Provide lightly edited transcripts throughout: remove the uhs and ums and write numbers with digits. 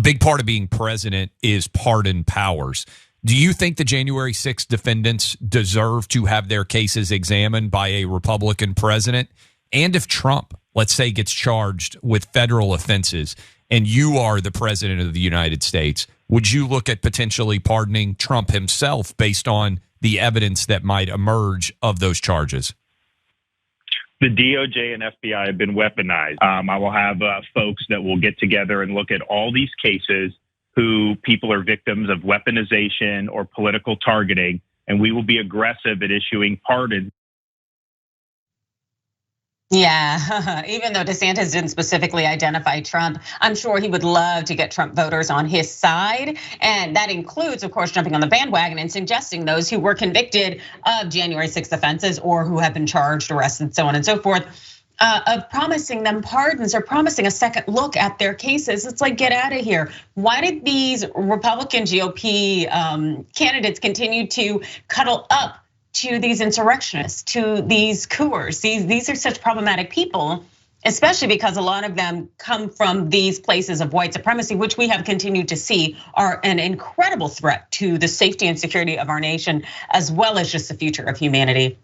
big part of being president is pardon powers. Do you think the January 6th defendants deserve to have their cases examined by a Republican president? And if Trump, let's say, gets charged with federal offenses and you are the president of the United States, would you look at potentially pardoning Trump himself based on the evidence that might emerge of those charges? The DOJ and FBI have been weaponized. I will have folks that will get together and look at all these cases who people are victims of weaponization or political targeting, and we will be aggressive at issuing pardons. Yeah, even though DeSantis didn't specifically identify Trump, I'm sure he would love to get Trump voters on his side. And that includes, of course, jumping on the bandwagon and suggesting those who were convicted of January 6th offenses or who have been charged, arrested, so on and so forth, of promising them pardons or promising a second look at their cases. It's like, get out of here. Why did these Republican GOP candidates continue to cuddle up to these insurrectionists, to these coups? These are such problematic people, especially because a lot of them come from these places of white supremacy, which we have continued to see are an incredible threat to the safety and security of our nation, as well as just the future of humanity.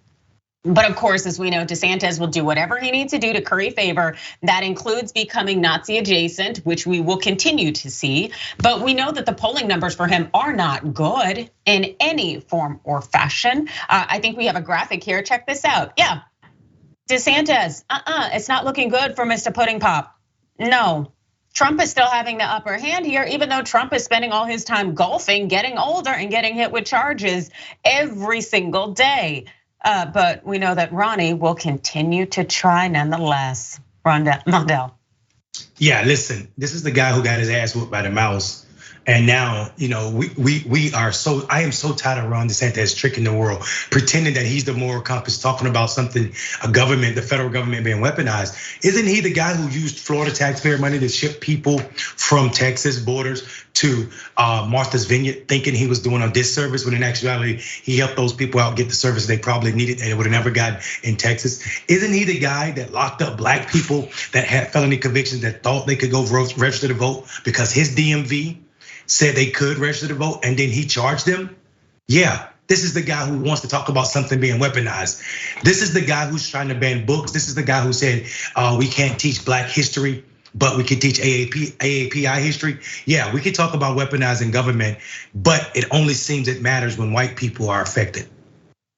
But of course, as we know, DeSantis will do whatever he needs to do to curry favor. That includes becoming Nazi adjacent, which we will continue to see. But we know that the polling numbers for him are not good in any form or fashion. I think we have a graphic here. Check this out. Yeah, DeSantis, it's not looking good for Mr. Pudding Pop. No, Trump is still having the upper hand here, even though Trump is spending all his time golfing, getting older, and getting hit with charges every single day. But we know that Ronnie will continue to try nonetheless. Mondale. Yeah, listen, this is the guy who got his ass whooped by the mouse. And now, I am so tired of Ron DeSantis tricking the world, pretending that he's the moral compass, talking about something, the federal government being weaponized. Isn't he the guy who used Florida taxpayer money to ship people from Texas borders to Martha's Vineyard, thinking he was doing a disservice, when in actuality, he helped those people out get the service they probably needed and it would have never gotten in Texas? Isn't he the guy that locked up black people that had felony convictions that thought they could go register to vote because his DMV said they could register to vote and then he charged them? Yeah, this is the guy who wants to talk about something being weaponized. This is the guy who's trying to ban books. This is the guy who said we can't teach black history, but we can teach AAPI history. Yeah, we can talk about weaponizing government, but it only seems it matters when white people are affected.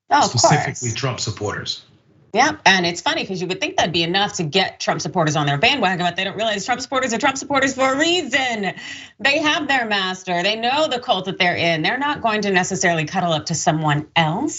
Oh, specifically Trump supporters. Yeah, and it's funny because you would think that'd be enough to get Trump supporters on their bandwagon, but they don't realize Trump supporters are Trump supporters for a reason. They have their master, they know the cult that they're in. They're not going to necessarily cuddle up to someone else.